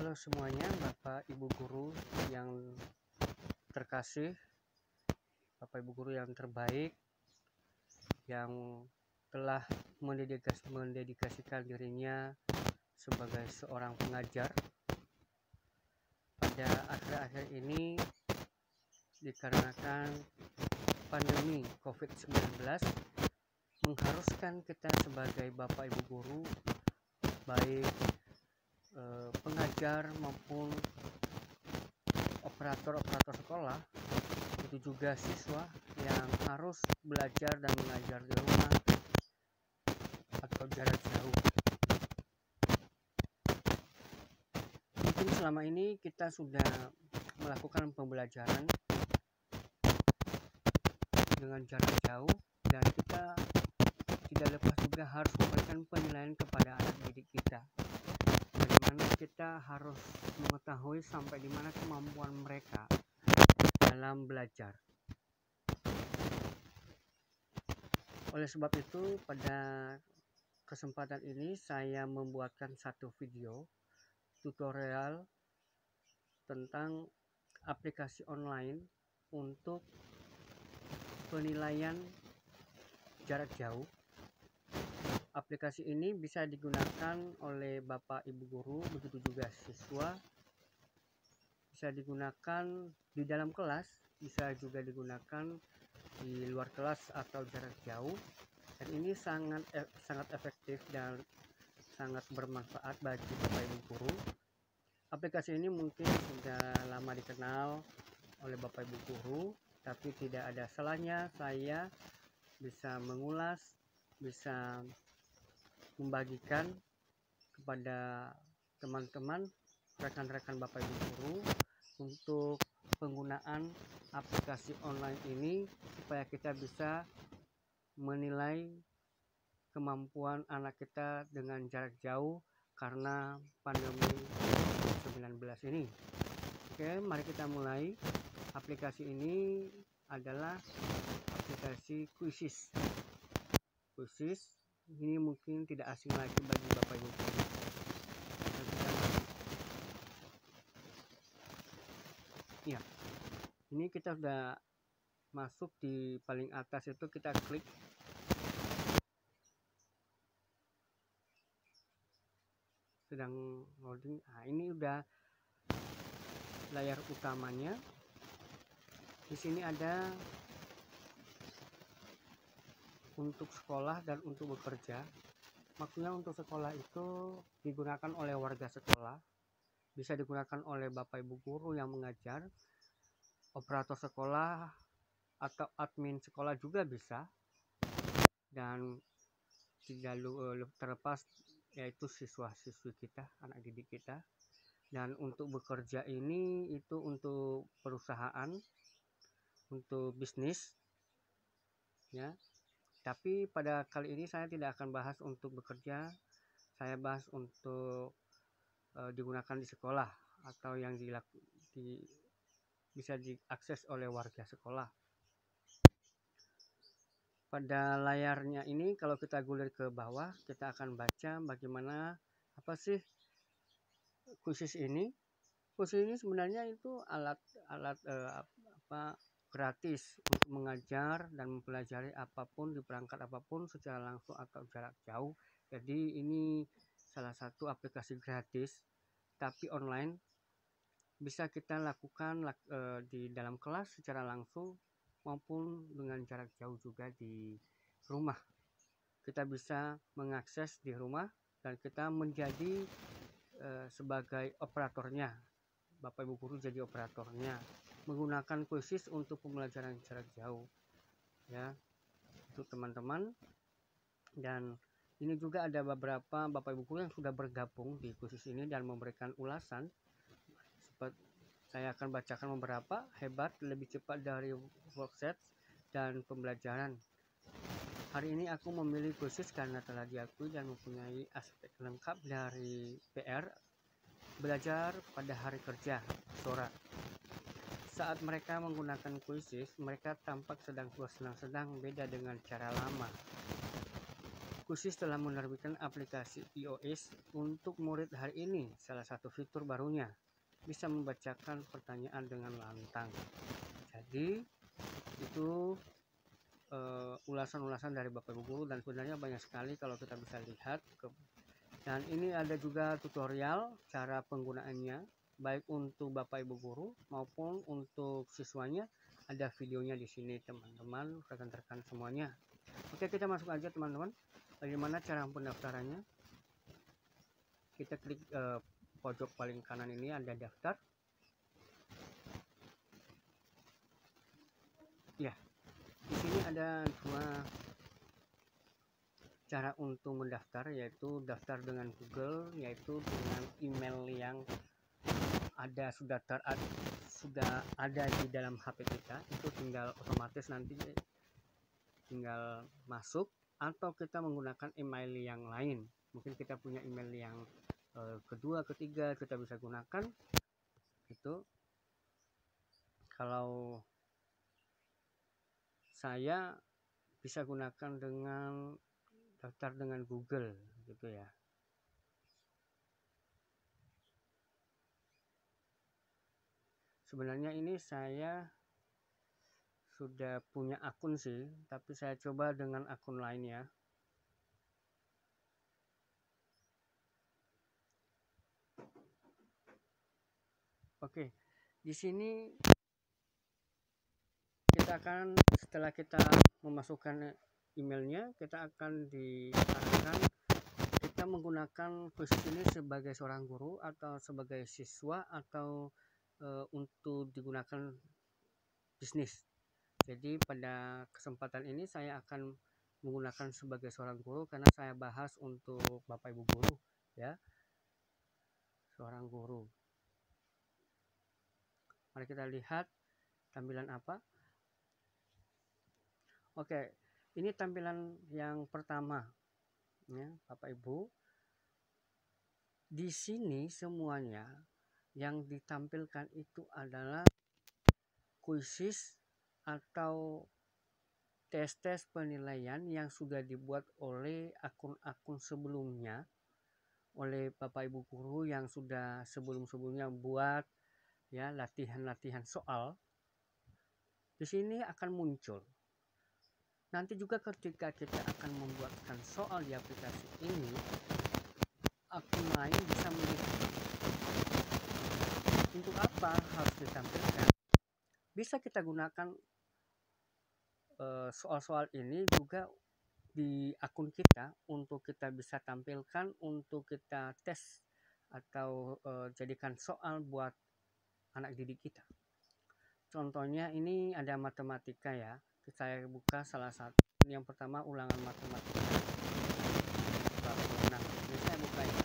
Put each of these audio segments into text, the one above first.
Halo semuanya, Bapak Ibu Guru yang terkasih, Bapak Ibu Guru yang terbaik, yang telah mendedikasikan dirinya sebagai seorang pengajar. Pada akhir-akhir ini, dikarenakan pandemi COVID-19, mengharuskan kita sebagai Bapak Ibu Guru, baik pengajar maupun operator sekolah, itu juga siswa yang harus belajar dan mengajar di rumah atau jarak jauh. Mungkin selama ini kita sudah melakukan pembelajaran dengan jarak jauh, dan kita tidak lepas juga harus memberikan penilaian kepada anak didik kita. Bagaimana kita harus mengetahui sampai di mana kemampuan mereka dalam belajar. Oleh sebab itu, pada kesempatan ini saya membuatkan satu video tutorial tentang aplikasi online untuk penilaian jarak jauh. Aplikasi ini bisa digunakan oleh Bapak Ibu Guru, begitu juga siswa. Bisa digunakan di dalam kelas, bisa juga digunakan di luar kelas atau jarak jauh. Dan ini sangat efektif dan sangat bermanfaat bagi Bapak Ibu Guru. Aplikasi ini mungkin sudah lama dikenal oleh Bapak Ibu Guru, tapi tidak ada salahnya saya bisa mengulas, bisa membagikan kepada teman-teman, rekan-rekan Bapak Ibu Guru untuk penggunaan aplikasi online ini, supaya kita bisa menilai kemampuan anak kita dengan jarak jauh karena pandemi COVID-19 ini. Oke, mari kita mulai. Aplikasi ini adalah aplikasi Quizizz. Quizizz ini mungkin tidak asing lagi bagi Bapak Ibu Guru. Ya, ini kita sudah masuk di paling atas, itu kita klik. Sedang loading. Nah, ini udah layar utamanya. Di sini ada untuk sekolah dan untuk bekerja. Maksudnya untuk sekolah itu digunakan oleh warga sekolah, bisa digunakan oleh Bapak Ibu Guru yang mengajar, operator sekolah atau admin sekolah juga bisa, dan tidak terlepas yaitu siswa-siswi kita, anak didik kita. Dan untuk bekerja ini itu untuk perusahaan, untuk bisnis ya. Tapi pada kali ini saya tidak akan bahas untuk bekerja, saya bahas untuk digunakan di sekolah atau yang bisa diakses oleh warga sekolah. Pada layarnya ini kalau kita gulir ke bawah, kita akan baca bagaimana apa sih Quizizz ini. Quizizz ini sebenarnya itu alat gratis untuk mengajar dan mempelajari apapun di perangkat apapun secara langsung atau jarak jauh. Jadi ini salah satu aplikasi gratis tapi online, bisa kita lakukan di dalam kelas secara langsung maupun dengan jarak jauh juga di rumah. Kita bisa mengakses di rumah dan kita menjadi sebagai operatornya. Bapak Ibu Guru jadi operatornya, menggunakan Quizizz untuk pembelajaran jarak jauh ya, untuk teman-teman. Dan ini juga ada beberapa Bapak Ibu Guru yang sudah bergabung di Quizizz ini dan memberikan ulasan. Seperti saya akan bacakan beberapa. Hebat, lebih cepat dari worksheet dan pembelajaran. Hari ini aku memilih Quizizz karena telah diakui dan mempunyai aspek lengkap dari PR, belajar pada hari kerja, Sora. Saat mereka menggunakan Quizizz, mereka tampak sedang bersenang-senang, beda dengan cara lama. Khusus telah menerbitkan aplikasi iOS untuk murid hari ini. Salah satu fitur barunya bisa membacakan pertanyaan dengan lantang. Jadi itu ulasan-ulasan dari Bapak Ibu Guru, dan sebenarnya banyak sekali kalau kita bisa lihat. Dan ini ada juga tutorial cara penggunaannya, baik untuk Bapak Ibu Guru maupun untuk siswanya. Ada videonya di sini teman-teman, rekan-rekan semuanya. Oke, kita masuk aja teman-teman. Bagaimana cara pendaftarannya? Kita klik pojok paling kanan ini ada daftar. Ya, di sini ada dua cara untuk mendaftar, yaitu daftar dengan Google, yaitu dengan email yang sudah ada di dalam HP kita. Itu tinggal otomatis nanti tinggal masuk, atau kita menggunakan email yang lain. Mungkin kita punya email yang kedua, ketiga, kita bisa gunakan itu. Kalau saya bisa gunakan dengan daftar dengan Google gitu ya. Sebenarnya ini saya sudah punya akun sih, tapi saya coba dengan akun lain ya. Oke, di sini kita akan, setelah kita memasukkan emailnya, kita akan diarahkan kita menggunakan khusus ini sebagai seorang guru atau sebagai siswa, atau untuk digunakan bisnis. Jadi pada kesempatan ini saya akan menggunakan sebagai seorang guru, karena saya bahas untuk Bapak Ibu Guru ya, seorang guru. Mari kita lihat tampilan apa. Oke, ini tampilan yang pertama ya, Bapak Ibu. Di sini semuanya yang ditampilkan itu adalah kuisis atau tes-tes penilaian yang sudah dibuat oleh akun-akun sebelumnya, oleh Bapak Ibu Guru yang sudah sebelum-sebelumnya buat ya latihan-latihan soal. Di sini akan muncul. Nanti juga ketika kita akan membuatkan soal di aplikasi ini, akun lain bisa melihat. Untuk apa harus ditampilkan? Bisa kita gunakan soal-soal ini juga di akun kita, untuk kita bisa tampilkan, untuk kita tes atau jadikan soal buat anak didik kita. Contohnya ini ada matematika ya. Saya buka salah satu. Yang pertama ulangan matematika. Nah, ini saya buka ya.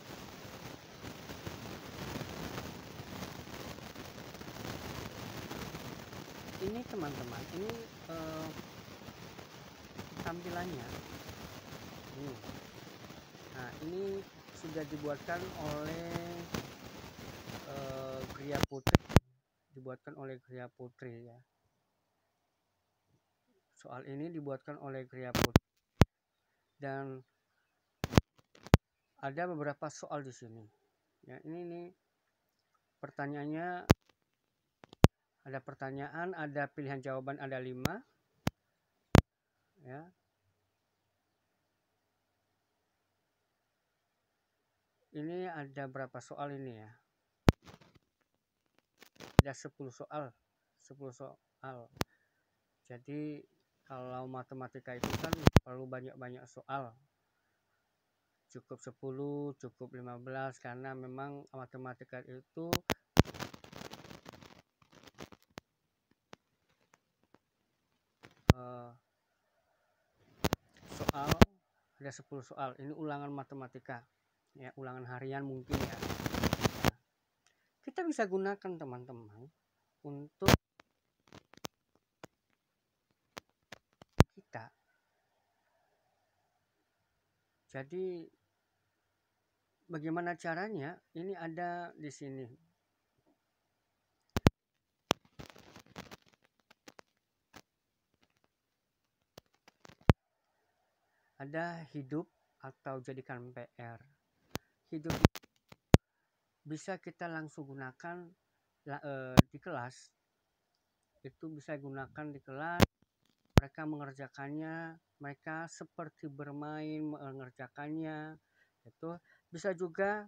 Ini teman-teman, ini tampilannya. Nah, ini sudah dibuatkan oleh Gria Putri, ya. Soal ini dibuatkan oleh Gria Putri, dan ada beberapa soal di sini. Ya, ini pertanyaannya, ada pertanyaan, ada pilihan jawaban, ada 5 ya. Ini ada berapa soal ini ya? Ada 10 soal. Jadi kalau matematika itu kan perlu banyak-banyak soal. Cukup 10, cukup 15, karena memang matematika itu soal ada 10 soal. Ini ulangan matematika ya, ulangan harian mungkin ya. Nah, kita bisa gunakan teman-teman untuk kita. Jadi bagaimana caranya? Ini ada di sini. Ada hidup, atau jadikan PR. Hidup bisa kita langsung gunakan di kelas. Itu bisa gunakan di kelas, mereka mengerjakannya, mereka seperti bermain mengerjakannya. Itu bisa juga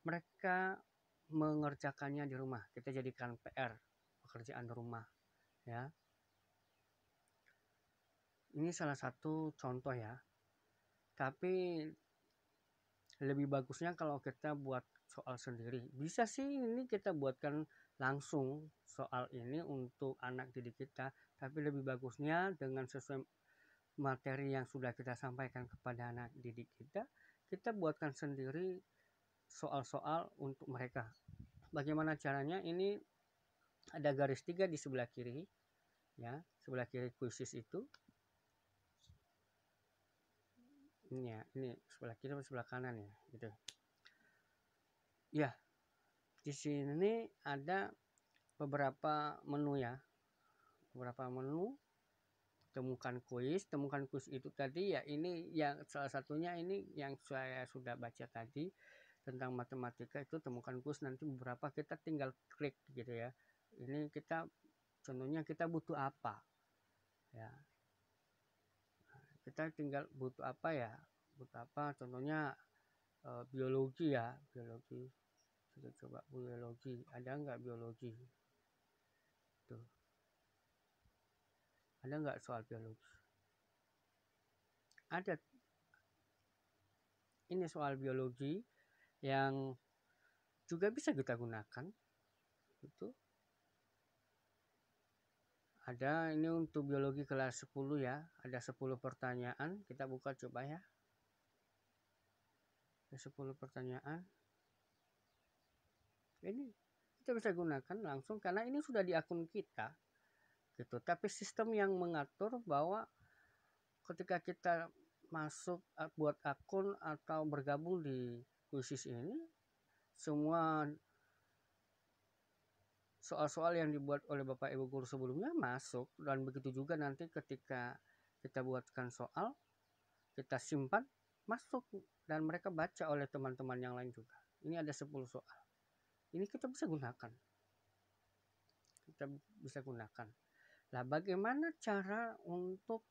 mereka mengerjakannya di rumah, kita jadikan PR, pekerjaan rumah ya. Ini salah satu contoh ya, tapi lebih bagusnya kalau kita buat soal sendiri. Bisa sih ini kita buatkan langsung soal ini untuk anak didik kita, tapi lebih bagusnya dengan sesuai materi yang sudah kita sampaikan kepada anak didik kita, kita buatkan sendiri soal-soal untuk mereka. Bagaimana caranya? Ini ada garis 3 di sebelah kiri ya, sebelah kiri kuisis itu. Ini ya, ini sebelah kiri atau sebelah kanan ya, gitu. Ya, di sini ada beberapa menu ya, beberapa menu. Temukan kuis itu tadi ya, ini yang salah satunya ini yang saya sudah baca tadi tentang matematika itu temukan kuis. Nanti beberapa kita tinggal klik gitu ya. Ini kita contohnya kita butuh apa ya, kita tinggal butuh apa ya, butuh apa contohnya biologi ya, biologi. Kita coba biologi, ada nggak biologi tuh, ada nggak soal biologi? Ada. Ini soal biologi yang juga bisa kita gunakan itu. Ada ini untuk biologi kelas 10 ya, ada 10 pertanyaan, kita buka coba ya. Ada 10 pertanyaan. Ini kita bisa gunakan langsung karena ini sudah di akun kita gitu. Tapi sistem yang mengatur bahwa ketika kita masuk buat akun atau bergabung di kuisis ini, semua soal-soal yang dibuat oleh Bapak Ibu guru sebelumnya masuk, dan begitu juga nanti ketika kita buatkan soal, kita simpan, masuk, dan mereka baca oleh teman-teman yang lain juga. Ini ada 10 soal. Ini kita bisa gunakan. Kita bisa gunakan. Nah, bagaimana cara untuk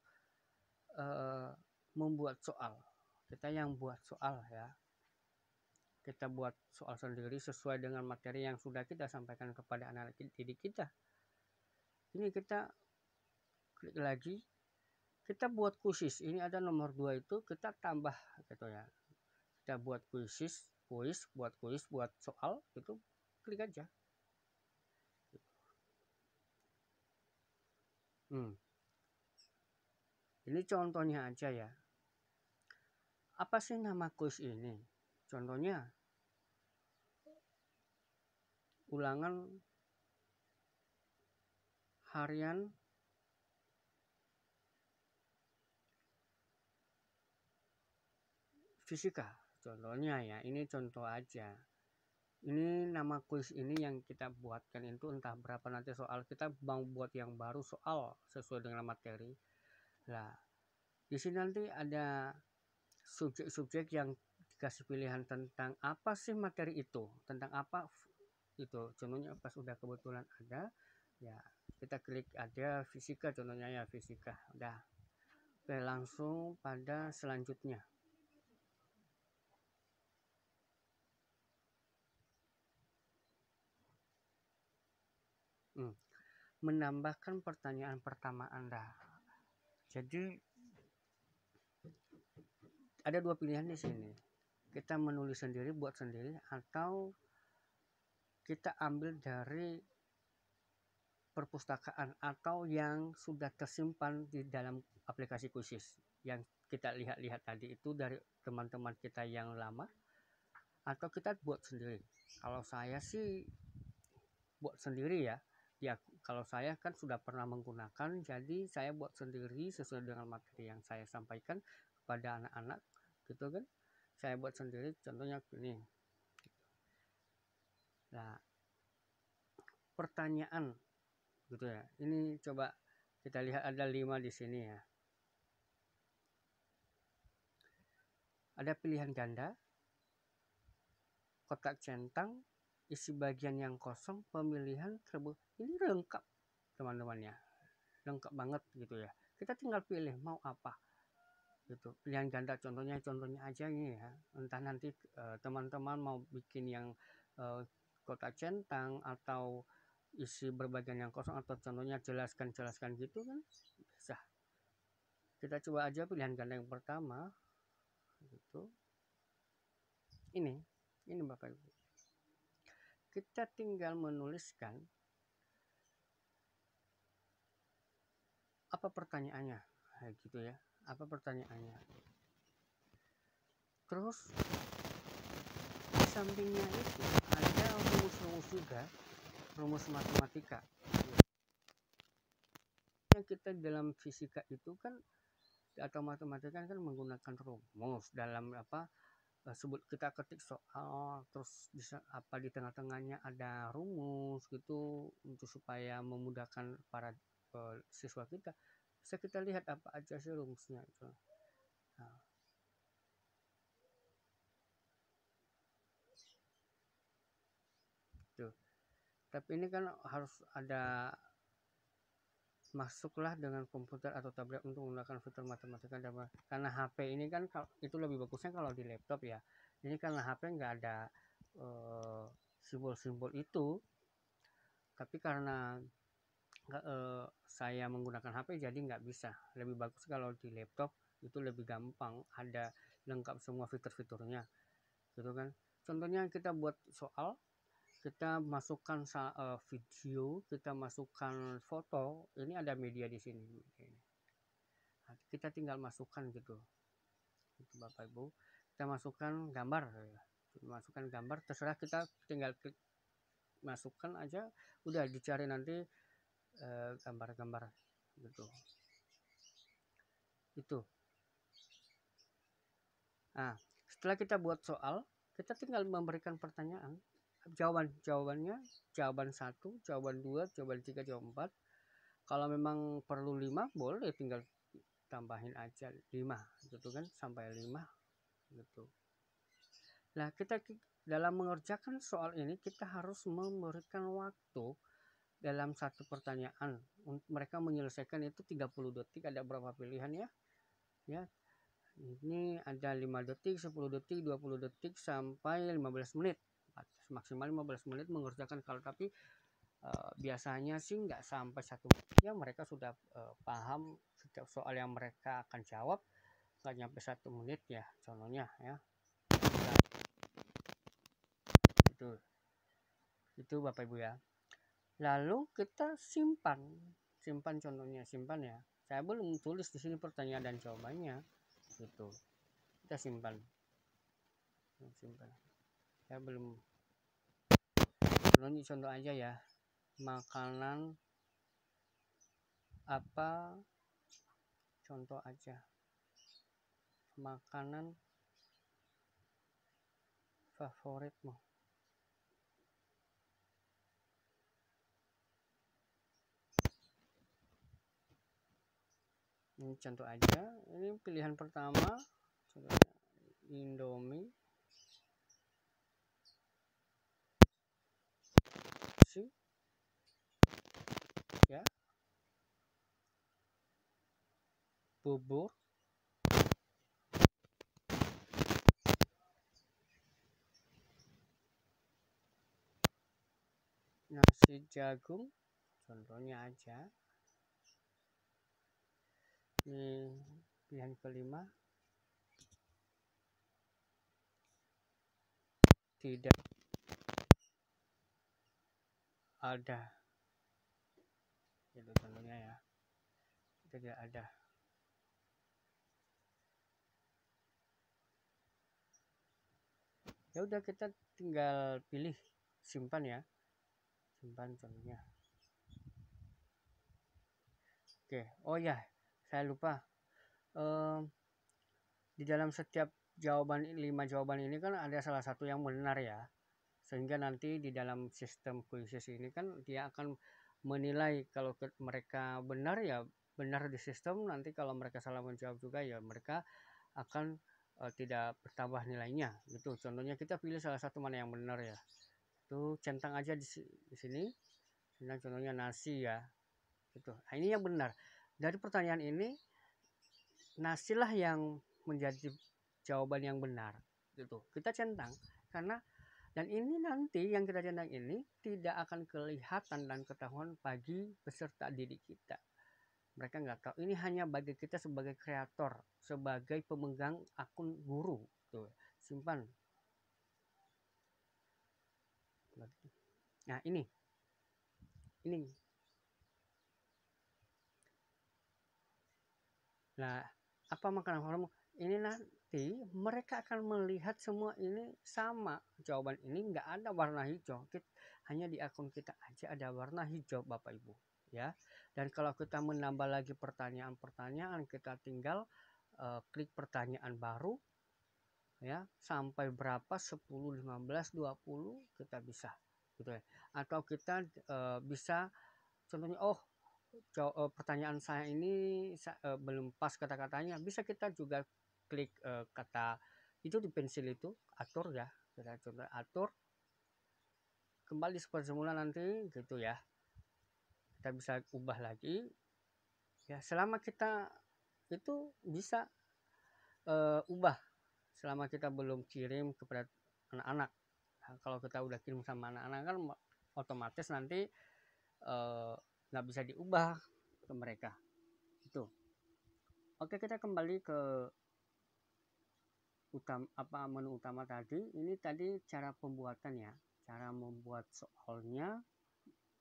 membuat soal? Kita yang buat soal ya. Kita buat soal sendiri sesuai dengan materi yang sudah kita sampaikan kepada anak didik kita. Ini kita klik lagi, kita buat kuisis. Ini ada nomor 2 itu kita tambah gitu ya. Kita buat kuisis, buat soal itu, klik aja. Ini contohnya aja ya. Apa sih nama kuis ini? Contohnya ulangan harian fisika. Contohnya ya, ini contoh aja. Ini nama kuis ini yang kita buatkan itu entah berapa nanti soal, kita mau buat yang baru soal sesuai dengan materi. Nah, di sini nanti ada subjek-subjek yang dikasih pilihan tentang apa sih materi itu, tentang apa itu. Contohnya pas udah kebetulan ada ya, kita klik aja fisika, contohnya ya fisika. Udah. Oke, langsung pada selanjutnya. Menambahkan pertanyaan pertama Anda. Jadi ada 2 pilihan di sini. Kita menulis sendiri, buat sendiri, atau kita ambil dari perpustakaan atau yang sudah tersimpan di dalam aplikasi kuisis yang kita lihat-lihat tadi itu dari teman-teman kita yang lama, atau kita buat sendiri. Kalau saya sih buat sendiri ya. Ya, kalau saya kan sudah pernah menggunakan, jadi saya buat sendiri sesuai dengan materi yang saya sampaikan kepada anak-anak gitu kan. Saya buat sendiri, contohnya ini. Nah, pertanyaan gitu ya. Ini coba kita lihat ada 5 di sini ya. ada pilihan ganda, kotak centang, isi bagian yang kosong, pemilihan terbuka. Ini lengkap teman-temannya, lengkap banget gitu ya. Kita tinggal pilih mau apa gitu. Pilihan ganda contohnya aja ini ya. Entah nanti teman-teman mau bikin yang kotak centang atau isi berbagian yang kosong, atau contohnya jelaskan gitu kan bisa. Kita coba aja pilihan ganda yang pertama gitu. Ini Bapak Ibu, kita tinggal menuliskan apa pertanyaannya gitu ya, apa pertanyaannya. Terus di sampingnya itu ada rumus-rumus juga, rumus matematika. Yang kita dalam fisika itu kan atau matematika kan menggunakan rumus dalam apa, sebut kita ketik soal, terus bisa apa di tengah-tengahnya ada rumus gitu untuk supaya memudahkan para siswa kita. Bisa kita lihat apa aja sih rumusnya itu. Nah, tuh. Tapi ini kan harus ada masuklah dengan komputer atau tablet untuk menggunakan fitur matematika, karena HP ini kan itu lebih bagusnya kalau di laptop ya. Ini karena HP nggak ada simbol-simbol itu, tapi karena saya menggunakan HP jadi nggak bisa. Lebih bagus kalau di laptop, itu lebih gampang, ada lengkap semua fitur-fiturnya gitu kan. Contohnya kita buat soal, kita masukkan video, kita masukkan foto, ini ada media di sini. Nah, kita tinggal masukkan gitu Bapak Ibu, kita masukkan gambar, terserah, kita tinggal klik masukkan aja, udah dicari nanti gambar-gambar gitu itu. Nah, setelah kita buat soal, kita tinggal memberikan pertanyaan, jawabannya jawaban 1, jawaban 2, jawaban 3, jawaban 4. Kalau memang perlu 5 boleh tinggal tambahin aja 5 gitu kan, sampai 5 gitu. Nah, kita dalam mengerjakan soal ini kita harus memberikan waktu dalam satu pertanyaan. Mereka menyelesaikan itu 30 detik, ada berapa pilihan ya? Ya. Ini ada 5 detik, 10 detik, 20 detik sampai 15 menit. Maksimal 15 menit mengerjakan. Kalau tapi biasanya sih nggak sampai 1 menit ya, mereka sudah paham setiap soal yang mereka akan jawab, nggak nyampe 1 menit ya contohnya ya. Itu Bapak Ibu ya. Lalu kita simpan contohnya, simpan ya. Saya belum tulis di sini pertanyaan dan jawabannya gitu. Kita simpan. Saya belum. Ini contoh aja ya. Makanan apa? Contoh aja. Makanan favoritmu. Ini contoh aja. Ini pilihan pertama. Contohnya Indomie. Ya. Bubur. Nasi jagung, contohnya aja. Ini pilihan kelima. Tidak ada, itu contohnya ya, tidak ada. Ya udah, kita tinggal pilih simpan ya, simpan contohnya. Oke, oh ya, saya lupa, di dalam setiap jawaban 5 jawaban ini kan ada salah satu yang benar ya, sehingga nanti di dalam sistem kuisis ini kan dia akan menilai. Kalau mereka benar ya benar di sistem, nanti kalau mereka salah menjawab juga ya mereka akan tidak bertambah nilainya gitu. Contohnya kita pilih salah satu mana yang benar ya, itu centang aja di sini. Nah, contohnya nasi ya gitu. Nah, ini yang benar. Dari pertanyaan ini nasilah yang menjadi jawaban yang benar gitu. Kita centang karena, dan ini nanti yang kita centang ini tidak akan kelihatan dan ketahuan bagi peserta didik kita. Mereka nggak tahu. Ini hanya bagi kita sebagai kreator, sebagai pemegang akun guru. Tuh, simpan. Nah, ini. Nah, apa makanan kamu? Ini nanti mereka akan melihat semua ini sama. Jawaban ini nggak ada warna hijau. Hanya di akun kita aja ada warna hijau, Bapak Ibu. Ya. Dan kalau kita menambah lagi pertanyaan-pertanyaan, kita tinggal klik pertanyaan baru ya, sampai berapa, 10, 15, 20 kita bisa gitu ya. Atau kita bisa contohnya, pertanyaan saya ini belum pas kata-katanya, bisa kita juga klik kata itu di pensil itu, atur ya, kita coba atur kembali seperti semula nanti gitu ya. Kita bisa ubah lagi ya, selama kita itu bisa ubah selama kita belum kirim kepada anak-anak. Nah, kalau kita udah kirim sama anak-anak kan otomatis nanti nggak bisa diubah ke mereka itu. Oke, kita kembali ke menu utama tadi. Ini tadi cara pembuatan ya, cara membuat soalnya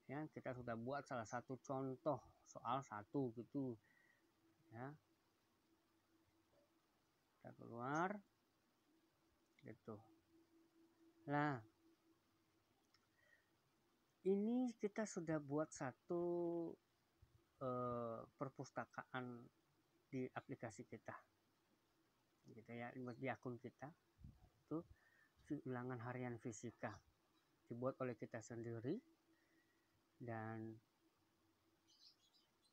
ya. Kita sudah buat salah satu contoh soal satu gitu ya. Kita keluar gitu. Nah, ini kita sudah buat satu perpustakaan di aplikasi kita gitu ya, di akun kita. Itu ulangan harian fisika dibuat oleh kita sendiri, dan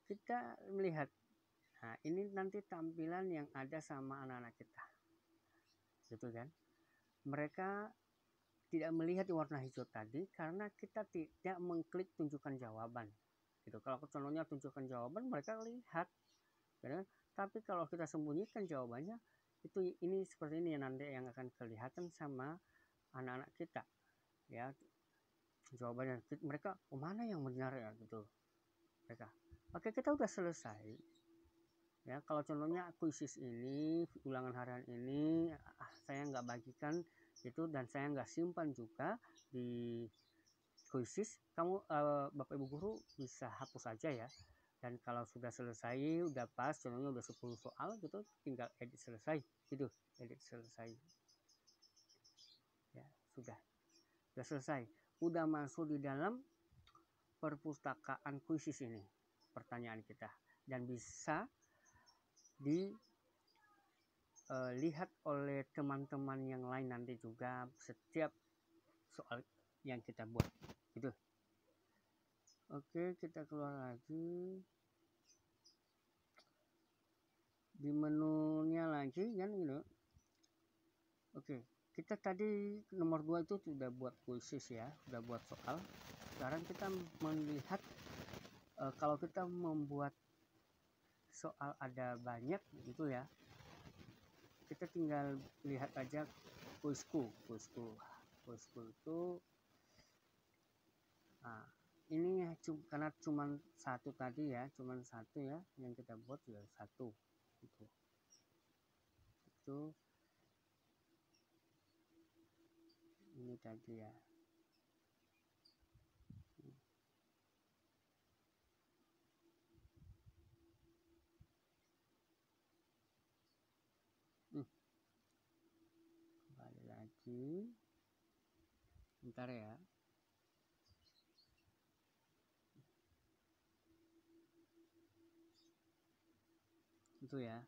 kita melihat, nah ini nanti tampilan yang ada sama anak-anak kita gitu kan. Mereka tidak melihat di warna hijau tadi karena kita tidak mengklik tunjukkan jawaban gitu. Kalau contohnya tunjukkan jawaban, mereka lihat gitu. Tapi kalau kita sembunyikan jawabannya, itu ini seperti ini nanti yang akan kelihatan sama anak-anak kita ya, jawabannya. Mereka, mana yang benar ya gitu mereka. Oke, kita udah selesai ya. Kalau contohnya kuisis ini, ulangan harian ini saya nggak bagikan itu, dan saya nggak simpan juga di kuisis, kamu Bapak Ibu guru bisa hapus saja ya. Dan kalau sudah selesai, udah pas, contohnya udah 10 soal gitu, tinggal edit selesai gitu, edit selesai ya, sudah selesai, udah masuk di dalam perpustakaan kuisis ini pertanyaan kita, dan bisa dilihat oleh teman-teman yang lain nanti juga setiap soal yang kita buat gitu. Oke, kita keluar lagi di menunya lagi kan gitu. Oke, kita tadi nomor 2 itu sudah buat kuisis ya, sudah buat soal. Sekarang kita melihat kalau kita membuat soal ada banyak gitu ya, kita tinggal lihat aja kuisku itu. Nah, ini karena cuma satu tadi ya, yang kita buat ya satu gitu. Itu ini tadi ya. Kembali lagi, bentar ya. Itu ya,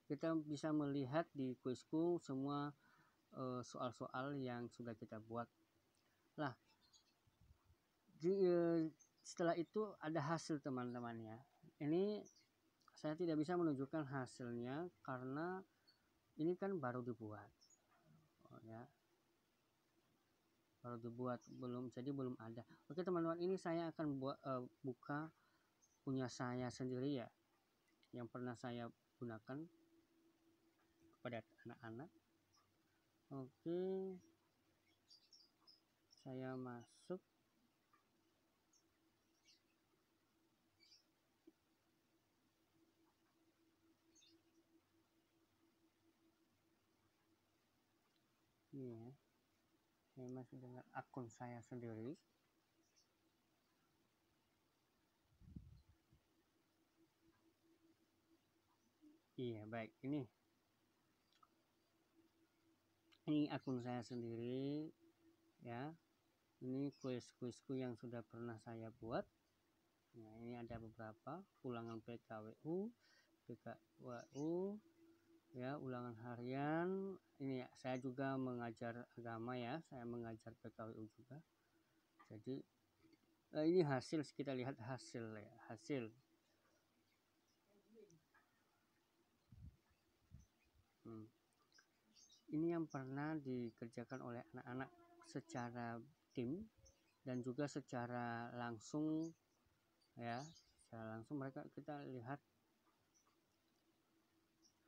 kita bisa melihat di kuisku semua soal-soal yang sudah kita buat. Lah, setelah itu ada hasil teman-teman ya. Ini saya tidak bisa menunjukkan hasilnya karena ini kan baru dibuat, ya, baru dibuat, belum ada. Oke teman-teman, ini saya akan buka punya saya sendiri ya, yang pernah saya gunakan kepada anak-anak. Oke, saya masuk. Ini ya, saya masih dengan akun saya sendiri. Iya, baik, ini akun saya sendiri ya. Ini kuis-kuisku yang sudah pernah saya buat. Nah, ini ada beberapa ulangan PKWU, ya, ulangan harian. Ini ya, saya juga mengajar agama ya, saya mengajar PKWU juga. Jadi ini hasil, kita lihat hasil ya, hasil. Ini yang pernah dikerjakan oleh anak-anak secara tim dan juga secara langsung ya, secara langsung mereka, kita lihat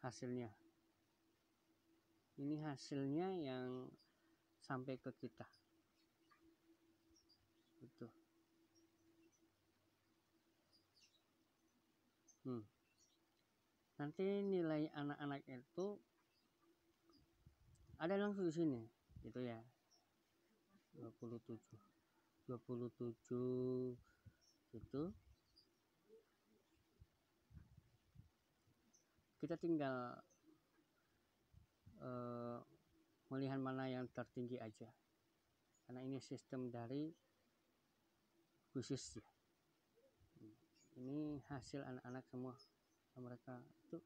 hasilnya. Ini hasilnya yang sampai ke kita. Itu. Nanti nilai anak-anak itu ada langsung di sini, gitu ya. 27 itu. Kita tinggal melihat mana yang tertinggi aja. Karena ini sistem dari khusus ya. Ini hasil anak-anak semua, mereka itu.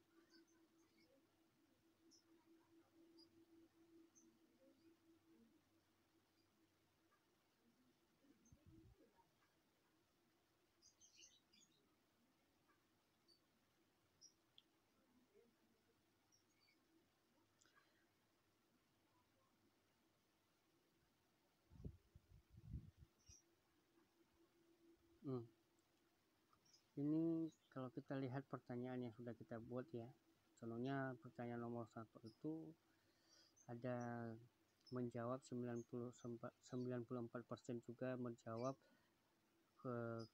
Ini kalau kita lihat pertanyaan yang sudah kita buat ya, contohnya pertanyaan nomor 1 itu ada menjawab 94% juga menjawab ke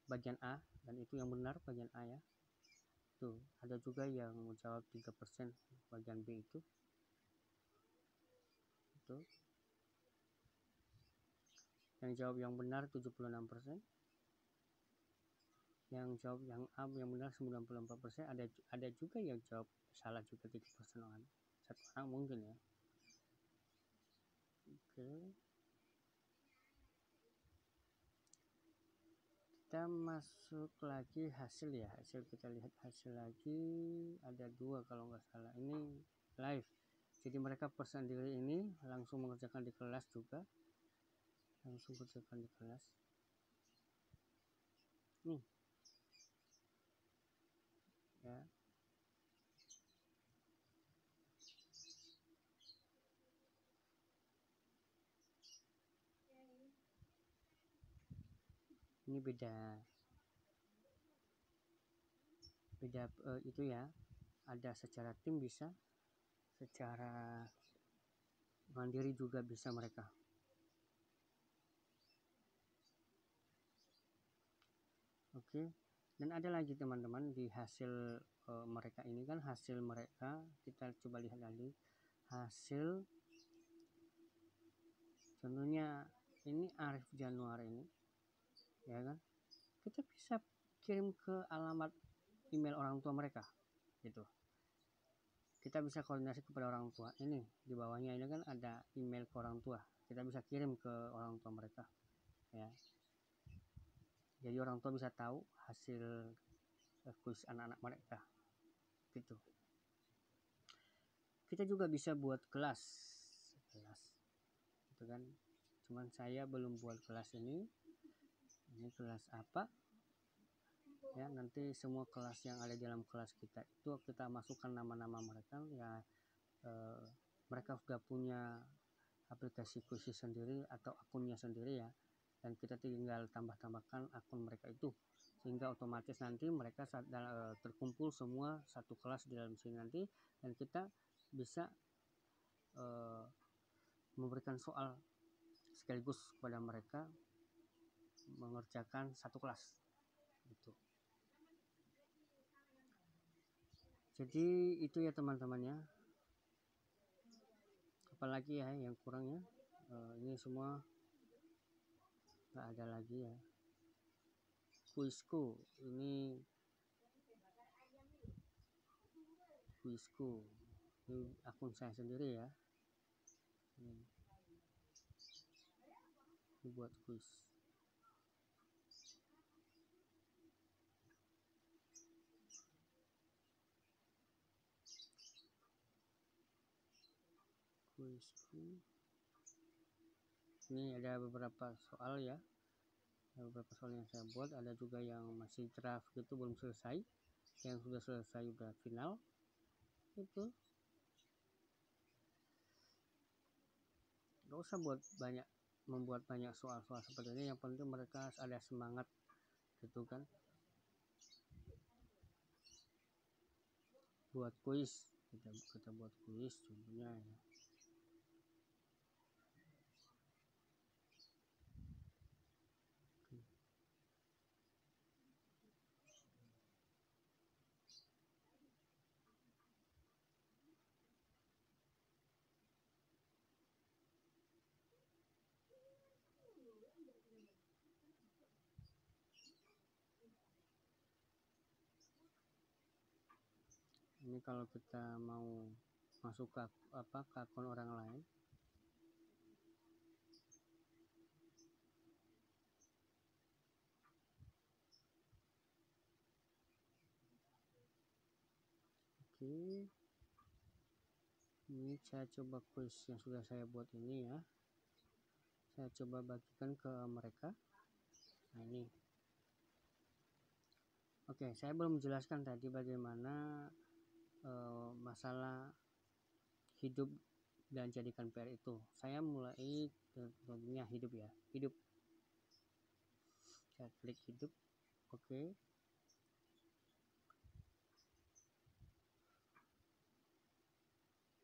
bagian A, dan itu yang benar bagian A ya. Tuh, ada juga yang menjawab 3% bagian B itu. Yang jawab yang benar 76%. Yang jawab yang A yang benar 94%. Ada juga yang jawab salah juga 3% orang. Satu orang mungkin ya. Oke. Kita masuk lagi hasil ya, hasil kita lihat hasil lagi, ada 2 kalau nggak salah. Ini live, jadi mereka pesan diri ini langsung mengerjakan di kelas juga, langsung kerjakan di kelas. Nih ya, ini beda itu ya, ada secara tim bisa, secara mandiri juga bisa mereka. Oke, dan ada lagi teman-teman di hasil mereka ini kan, hasil mereka kita coba lihat lagi hasil. Contohnya ini Arif Januari ini ya kan, kita bisa kirim ke alamat email orang tua mereka gitu. Kita bisa koordinasi kepada orang tua. Ini di bawahnya ini kan ada email ke orang tua, kita bisa kirim ke orang tua mereka ya. Jadi orang tua bisa tahu hasil kuis anak-anak mereka gitu. Kita juga bisa buat kelas gitu kan, cuman saya belum buat kelas ini kelas apa ya. Nanti semua kelas yang ada di dalam kelas kita itu kita masukkan nama-nama mereka ya, mereka sudah punya aplikasi kuis sendiri atau akunnya sendiri ya, dan kita tinggal tambahkan akun mereka itu, sehingga otomatis nanti mereka terkumpul semua satu kelas di dalam sini nanti, dan kita bisa memberikan soal sekaligus kepada mereka mengerjakan satu kelas gitu. Jadi itu ya teman-teman ya, apalagi ya yang kurangnya, ini semua nggak ada lagi ya. Kuisku ini akun saya sendiri ya, ini buat kuis. Ini ada beberapa soal ya, ada beberapa soal yang saya buat, ada juga yang masih draft gitu, belum selesai, yang sudah selesai udah final itu. Gak usah membuat banyak soal-soal seperti ini, yang penting mereka ada semangat gitu kan, buat kuis. Kita buat kuis contohnya ya. Ini kalau kita mau masuk ke akun orang lain, oke, ini saya coba kuis yang sudah saya buat ini ya, saya coba bagikan ke mereka. Nah ini, oke, saya belum menjelaskan tadi bagaimana masalah hidup dan jadikan PR itu. Saya mulai tentunya hidup ya, hidup. Saya klik hidup, oke.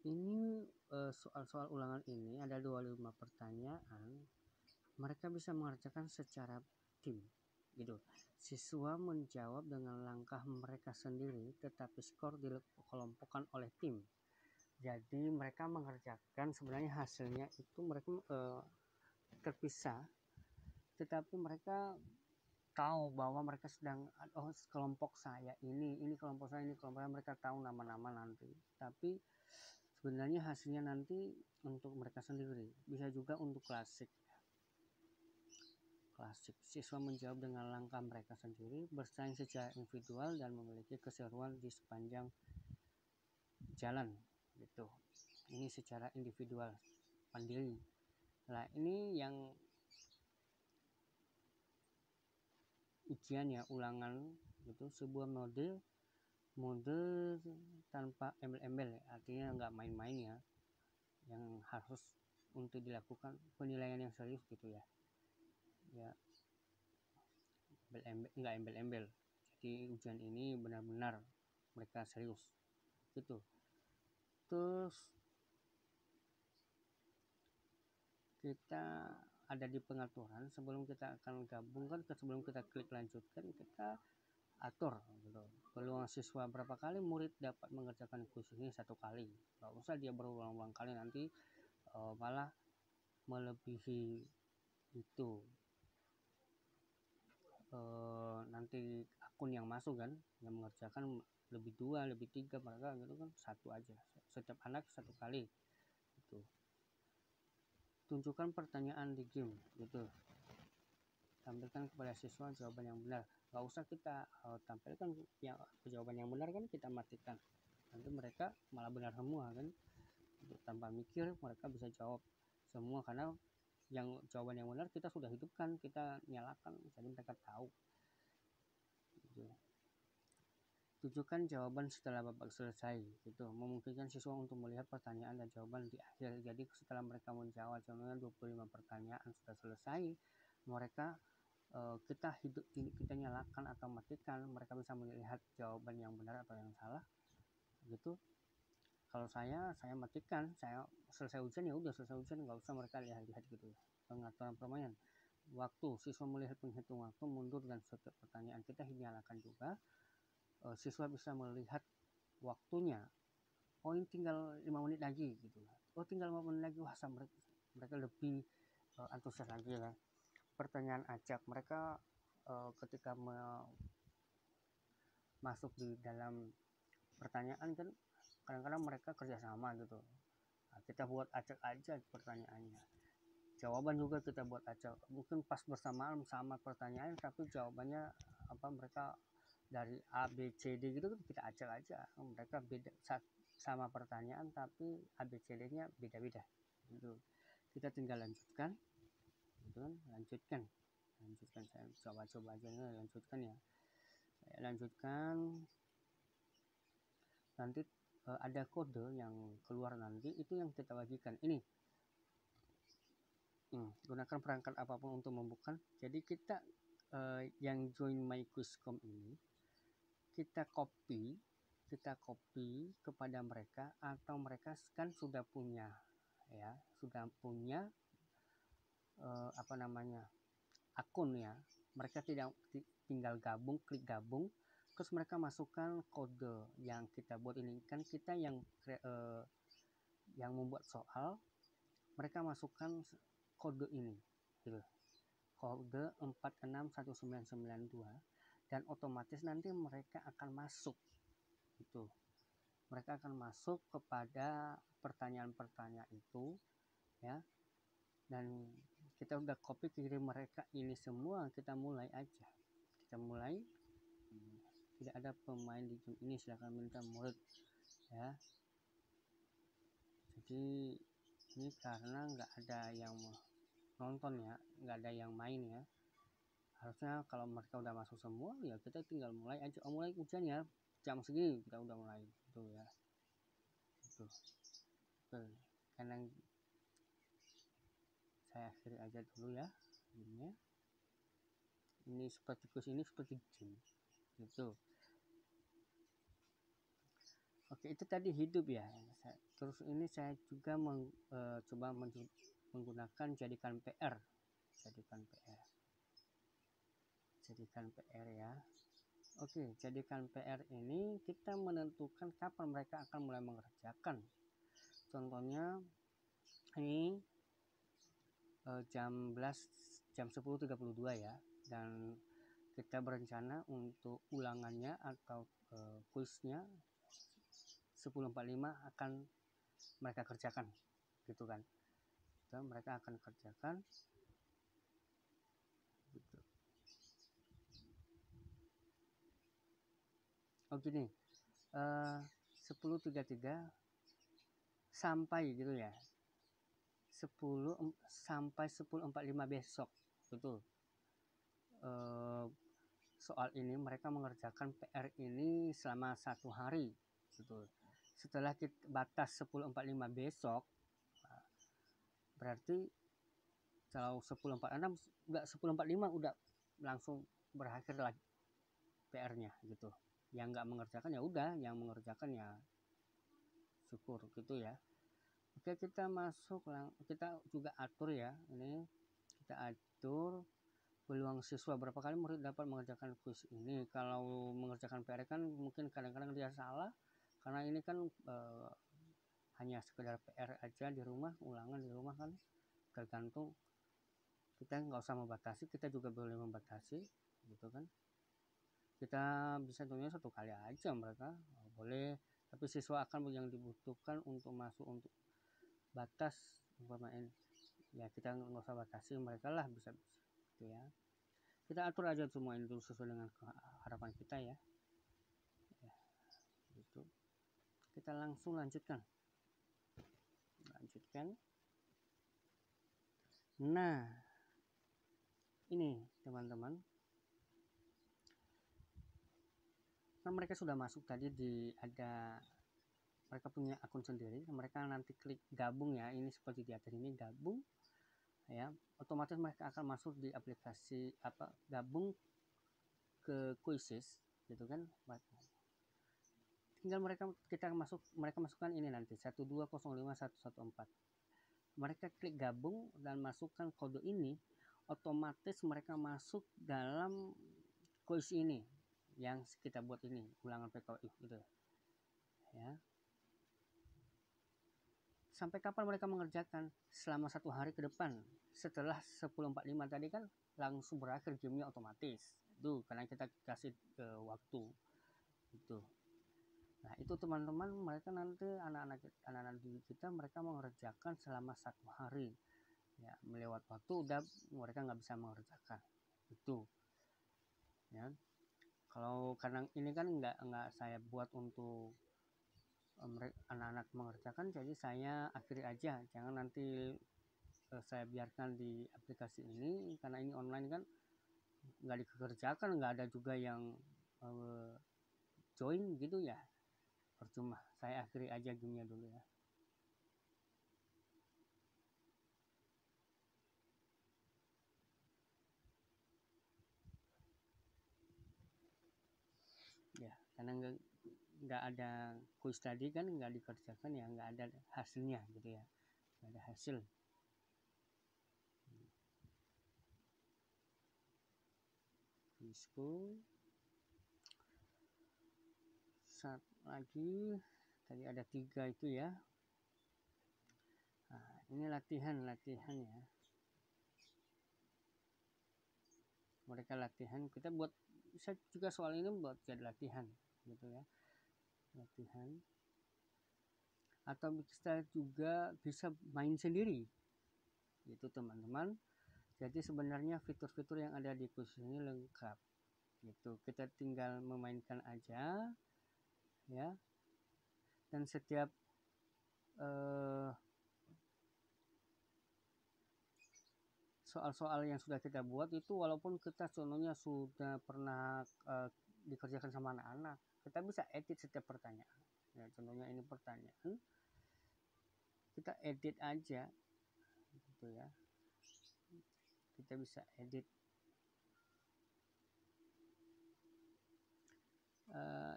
Ini soal-soal ulangan ini ada 25 pertanyaan. Mereka bisa mengerjakan secara tim gitu. Siswa menjawab dengan langkah mereka sendiri, tetapi skor dikelompokkan oleh tim. Jadi mereka mengerjakan, sebenarnya hasilnya itu mereka terpisah, tetapi mereka tahu bahwa mereka sedang, oh kelompok saya ini kelompok saya, ini kelompok saya, mereka tahu nama-nama nanti, tapi sebenarnya hasilnya nanti untuk mereka sendiri. Bisa juga untuk klasik, siswa menjawab dengan langkah mereka sendiri, bersaing secara individual dan memiliki keseruan di sepanjang jalan gitu. Ini secara individual mandiri. Nah ini yang ujian ya, ulangan gitu, sebuah mode tanpa embel-embel, artinya nggak main-main ya, yang harus untuk dilakukan penilaian yang serius gitu ya, nggak embel-embel. Jadi ujian ini benar-benar mereka serius gitu. Terus kita ada di pengaturan, sebelum kita akan gabungkan, sebelum kita klik lanjutkan, kita atur gitu. Peluang siswa berapa kali murid dapat mengerjakan kuis ini? 1 kali. Nggak usah dia berulang-ulang kali, nanti malah melebihi itu, nanti akun yang masuk kan, yang mengerjakan lebih 2, lebih 3, mereka gitu kan 1 aja, setiap anak 1 kali gitu. Tunjukkan pertanyaan di game gitu, tampilkan kepada siswa jawaban yang benar. Gak usah kita tampilkan yang jawaban yang benar kan, kita matikan, nanti mereka malah benar semua kan, tanpa mikir mereka bisa jawab semua, karena yang jawaban yang benar kita sudah hidupkan, kita nyalakan, jadi mereka tahu gitu. Tujukan jawaban setelah babak selesai, gitu. Memungkinkan siswa untuk melihat pertanyaan dan jawaban di akhir. Jadi setelah mereka menjawab contohnya 25 pertanyaan sudah selesai, mereka kita nyalakan atau matikan, mereka bisa melihat jawaban yang benar atau yang salah, gitu. Kalau saya matikan, saya selesai ujian ya udah selesai ujian, nggak usah mereka lihat-lihat gitu. Pengaturan permainan, waktu siswa melihat penghitung waktu mundur dan setiap pertanyaan kita nyalakan juga. Siswa bisa melihat waktunya, oh ini tinggal 5 menit lagi gitu, oh tinggal 5 menit lagi, wah mereka lebih antusias lagi ya. Pertanyaan acak, mereka ketika masuk di dalam pertanyaan kan kadang-kadang mereka kerjasama gitu. Nah, kita buat acak aja pertanyaannya, jawaban juga kita buat acak, mungkin pas bersamaan sama pertanyaan tapi jawabannya apa, mereka dari A B C D gitu kita acak aja, mereka beda sama pertanyaan tapi A B C D nya beda-beda gitu. Kita tinggal lanjutkan gitu kan, lanjutkan saya coba aja nih, lanjutkan ya, saya lanjutkan. Nanti ada kode yang keluar, nanti itu yang kita bagikan. Ini gunakan perangkat apapun untuk membuka. Jadi kita yang join MyQuizCom ini kita copy kepada mereka, atau mereka kan sudah punya ya, apa namanya, akun ya. Mereka tinggal klik gabung, terus mereka masukkan kode yang kita buat ini. Kan kita yang membuat soal, mereka masukkan kode ini gitu, kode 461992, dan otomatis nanti mereka akan masuk gitu. Mereka akan masuk kepada pertanyaan-pertanyaan itu ya, dan kita udah copy kirim mereka ini semua. Kita mulai aja, tidak ada pemain di game ini, silahkan minta murid ya. Jadi ini karena nggak ada yang nonton ya, nggak ada yang main ya, harusnya kalau mereka udah masuk semua ya kita tinggal mulai aja. Mulai ujian ya jam segini kita udah mulai gitu ya, gitu. Oke, karena saya akhiri aja dulu ya ini seperti kus, ini seperti jin gitu. Oke, itu tadi hidup ya. Terus ini saya juga coba menggunakan jadikan PR ya. Oke, jadikan PR ini kita menentukan kapan mereka akan mulai mengerjakan. Contohnya ini jam 10.32 ya, dan kita berencana untuk ulangannya atau kuisnya 10.45 akan mereka kerjakan gitu kan. Dan mereka akan kerjakan gitu. Oh gini, 10.33 sampai gitu ya, 10 sampai 10.45 besok betul. Soal ini mereka mengerjakan PR ini selama 1 hari gitu. Setelah kita batas 10.45 besok, berarti kalau 10.46 enggak, 10.45 udah langsung berakhir lagi PR-nya gitu. Yang nggak mengerjakan ya udah, yang mengerjakan ya syukur gitu ya. Oke, kita masuk, kita juga atur ya, ini kita atur peluang siswa, berapa kali murid dapat mengerjakan kuis ini. Kalau mengerjakan PR kan mungkin kadang-kadang dia salah, karena ini kan hanya sekedar PR aja di rumah, ulangan di rumah kan, tergantung. Kita nggak usah membatasi, kita juga boleh membatasi gitu kan. Kita bisa contohnya 1 kali aja mereka boleh, tapi siswa akan yang dibutuhkan untuk masuk untuk batas pemain ya, kita nggak usah batasi, mereka lah bisa gitu ya. Kita atur aja semua ini dulu sesuai dengan harapan kita ya, gitu. Kita langsung lanjutkan. Nah ini teman-teman, karena mereka sudah masuk tadi mereka punya akun sendiri, mereka nanti klik gabung ya, ini seperti di atas ini gabung ya, otomatis mereka akan masuk di aplikasi gabung ke Quizzes gitu kan. Tinggal mereka masukkan ini nanti 1205114, mereka klik gabung dan masukkan kode ini, otomatis mereka masuk dalam quiz ini yang kita buat ini, ulangan PKI gitu ya. Sampai kapan mereka mengerjakan? Selama 1 hari ke depan. Setelah 10.45 tadi kan langsung berakhir gamenya otomatis. Itu karena kita kasih waktu. Itu. Nah, itu teman-teman, mereka nanti anak-anak didik kita mereka mengerjakan selama 1 hari. Ya, melewat waktu udah mereka nggak bisa mengerjakan. Itu. Ya. Kalau karena ini kan nggak saya buat untuk anak-anak mengerjakan, jadi saya akhiri aja, jangan nanti saya biarkan di aplikasi ini karena ini online kan nggak dikerjakan, nggak ada juga yang join gitu ya, percuma. Saya akhiri aja gamenya dulu ya. Ya, karena nggak ada kuis tadi kan, nggak dikerjakan ya, nggak ada hasilnya gitu ya, nggak ada hasil. Kuisku satu lagi, tadi ada 3 itu ya. Nah, ini latihan ya, mereka latihan, kita buat, bisa juga soal ini buat jadi latihan gitu ya, latihan. Atau kita juga bisa main sendiri gitu teman-teman. Jadi sebenarnya fitur-fitur yang ada di khusus ini lengkap gitu, kita tinggal memainkan aja ya. Dan setiap soal-soal yang sudah kita buat itu, walaupun kita contohnya sudah pernah dikerjakan sama anak-anak, kita bisa edit setiap pertanyaan ya. Contohnya ini pertanyaan, kita edit aja gitu ya, kita bisa edit.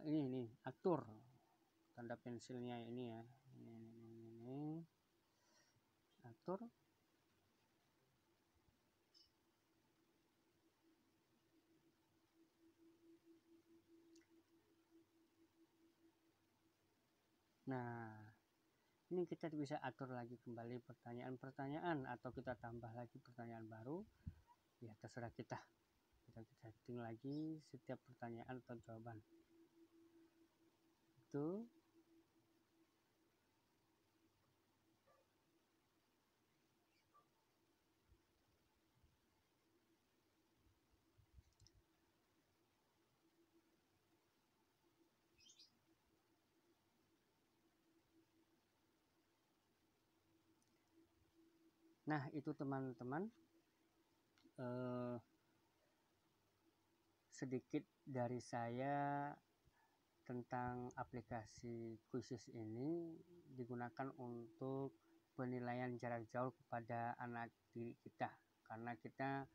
Ini atur tanda pensilnya ini ya, ini atur. Nah, ini kita bisa atur lagi kembali pertanyaan-pertanyaan, atau kita tambah lagi pertanyaan baru ya, terserah kita setting lagi setiap pertanyaan atau jawaban itu. Nah, itu teman-teman sedikit dari saya tentang aplikasi Quizzes ini, digunakan untuk penilaian jarak jauh kepada anak didik kita, karena kita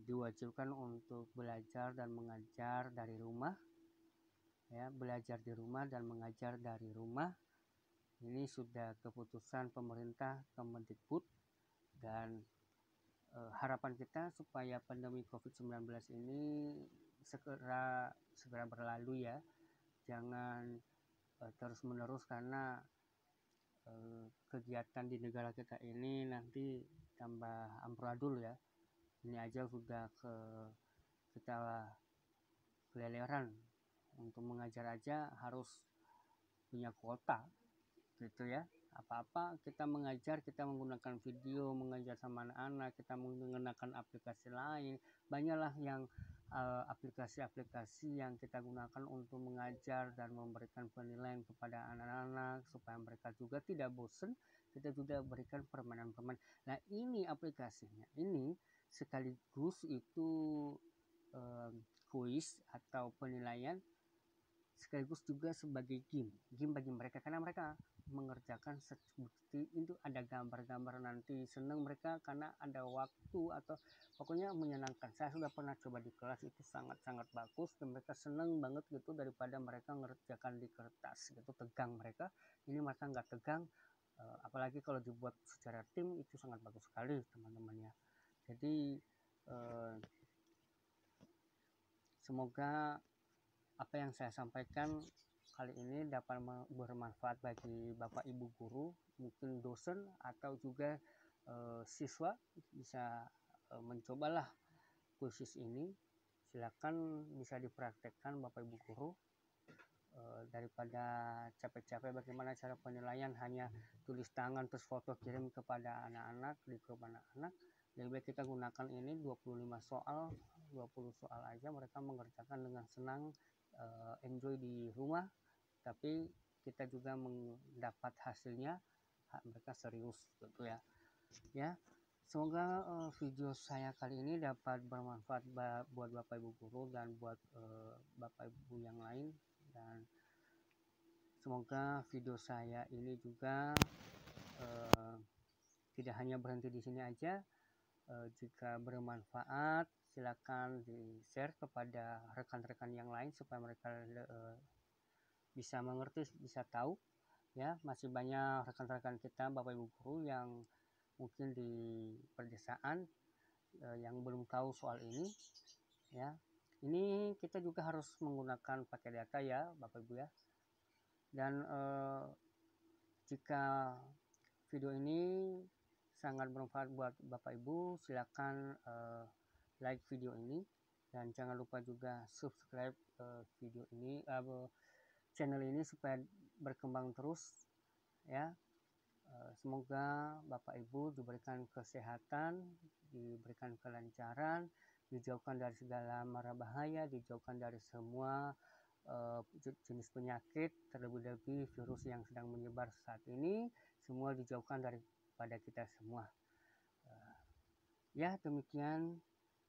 diwajibkan untuk belajar dan mengajar dari rumah ya, belajar di rumah dan mengajar dari rumah. Ini sudah keputusan pemerintah Kemendikbud, dan harapan kita supaya pandemi COVID-19 ini segera berlalu ya, jangan terus menerus, karena kegiatan di negara kita ini nanti tambah amburadul ya. Ini aja sudah kita keleleran, untuk mengajar aja harus punya kuota gitu ya. Apa-apa kita mengajar, kita menggunakan video, mengajar sama anak-anak, kita menggunakan aplikasi lain, banyaklah yang aplikasi-aplikasi yang kita gunakan untuk mengajar dan memberikan penilaian kepada anak-anak supaya mereka juga tidak bosan. Kita juga berikan permainan-permainan. Nah, ini aplikasinya ini sekaligus itu kuis atau penilaian sekaligus juga sebagai game bagi mereka, karena mereka mengerjakan seperti itu, ada gambar-gambar, nanti senang mereka karena ada waktu atau pokoknya menyenangkan. Saya sudah pernah coba di kelas, itu sangat-sangat bagus dan mereka senang banget gitu, daripada mereka mengerjakan di kertas gitu tegang mereka, ini mereka nggak tegang. Apalagi kalau dibuat secara tim itu sangat bagus sekali teman-temannya. Jadi semoga apa yang saya sampaikan kali ini dapat bermanfaat bagi Bapak Ibu guru, mungkin dosen atau juga siswa bisa mencobalah kursus ini. Silakan bisa dipraktekkan Bapak Ibu guru, daripada capek-capek bagaimana cara penilaian hanya tulis tangan terus foto kirim kepada anak-anak, di grup anak-anak. Lebih baik kita gunakan ini 25 soal, 20 soal aja mereka mengerjakan dengan senang, enjoy di rumah, tapi kita juga mendapat hasilnya, mereka serius gitu ya. Semoga video saya kali ini dapat bermanfaat buat Bapak Ibu guru dan buat Bapak Ibu yang lain, dan semoga video saya ini juga tidak hanya berhenti di sini aja. Jika bermanfaat silakan di-share kepada rekan-rekan yang lain supaya mereka bisa mengerti, bisa tahu ya. Masih banyak rekan-rekan kita Bapak Ibu guru yang mungkin di pedesaan yang belum tahu soal ini ya. Ini kita juga harus menggunakan pakai data ya Bapak Ibu ya. Dan jika video ini sangat bermanfaat buat Bapak Ibu, silakan like video ini dan jangan lupa juga subscribe video ini, channel ini supaya berkembang terus ya. Semoga Bapak Ibu diberikan kesehatan, diberikan kelancaran, dijauhkan dari segala mara bahaya, dijauhkan dari semua jenis penyakit, terlebih-lebih virus yang sedang menyebar saat ini, semua dijauhkan daripada kita semua. Ya, demikian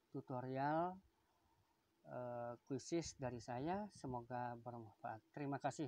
tutorial kuisis dari saya, semoga bermanfaat. Terima kasih.